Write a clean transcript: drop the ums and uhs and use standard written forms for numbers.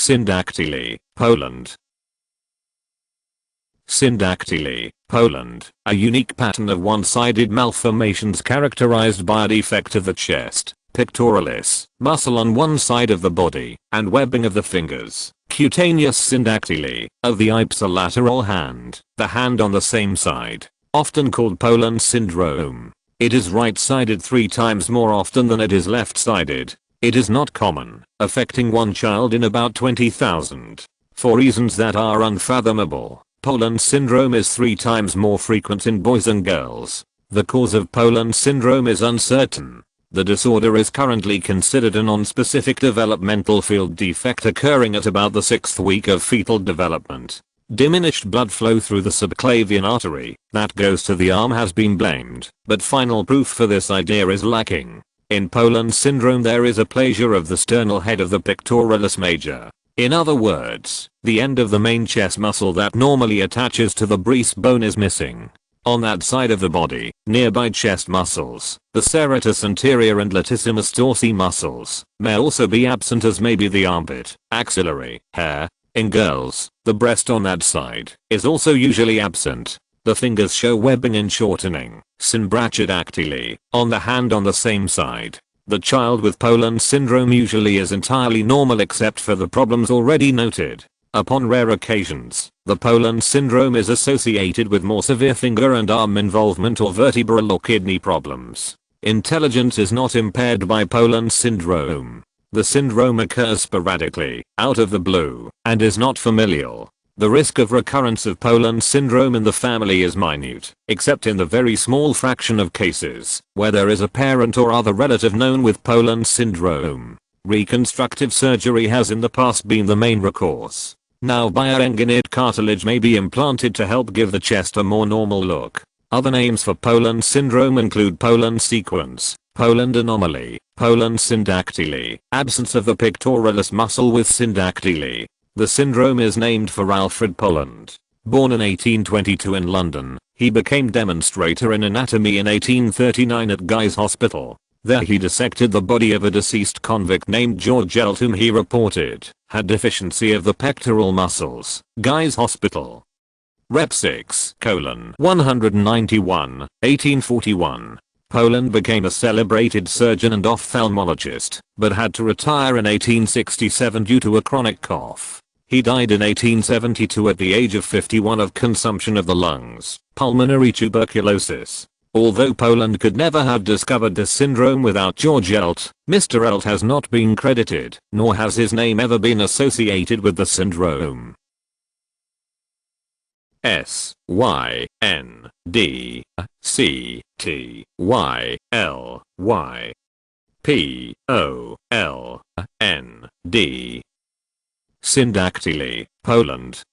Syndactyly, Poland. Syndactyly, Poland, a unique pattern of one-sided malformations characterized by a defect of the chest, pectoralis, muscle on one side of the body, and webbing of the fingers, cutaneous syndactyly, of the ipsilateral hand, the hand on the same side, often called Poland syndrome. It is right-sided 3 times more often than it is left-sided. It is not common, affecting one child in about 20,000. For reasons that are unfathomable, Poland syndrome is 3 times more frequent in boys and girls. The cause of Poland syndrome is uncertain. The disorder is currently considered a nonspecific developmental field defect occurring at about the 6th week of fetal development. Diminished blood flow through the subclavian artery that goes to the arm has been blamed, but final proof for this idea is lacking. In Poland syndrome there is aplasia of the sternal head of the pectoralis major. In other words, the end of the main chest muscle that normally attaches to the breastbone is missing. On that side of the body, nearby chest muscles, the serratus anterior and latissimus dorsi muscles, may also be absent, as may be the armpit, axillary, hair. In girls, the breast on that side is also usually absent. The fingers show webbing and shortening, symbrachydactyly, on the hand on the same side. The child with Poland syndrome usually is entirely normal except for the problems already noted. Upon rare occasions, the Poland syndrome is associated with more severe finger and arm involvement or vertebral or kidney problems. Intelligence is not impaired by Poland syndrome. The syndrome occurs sporadically, out of the blue, and is not familial. The risk of recurrence of Poland syndrome in the family is minute, except in the very small fraction of cases where there is a parent or other relative known with Poland syndrome. Reconstructive surgery has in the past been the main recourse. Now bioengineered cartilage may be implanted to help give the chest a more normal look. Other names for Poland syndrome include Poland sequence, Poland anomaly, Poland syndactyly, absence of the pectoralis muscle with syndactyly. The syndrome is named for Alfred Poland. Born in 1822 in London, he became demonstrator in anatomy in 1839 at Guy's Hospital. There he dissected the body of a deceased convict named George Elt, whom he reported had deficiency of the pectoral muscles. Guy's Hospital. Rep 6:191, 1841. Poland became a celebrated surgeon and ophthalmologist, but had to retire in 1867 due to a chronic cough. He died in 1872 at the age of 51 of consumption of the lungs, pulmonary tuberculosis. Although Poland could never have discovered this syndrome without George Elt, Mr. Elt has not been credited, nor has his name ever been associated with the syndrome. Syndactyly. Poland. Syndactyly, Poland.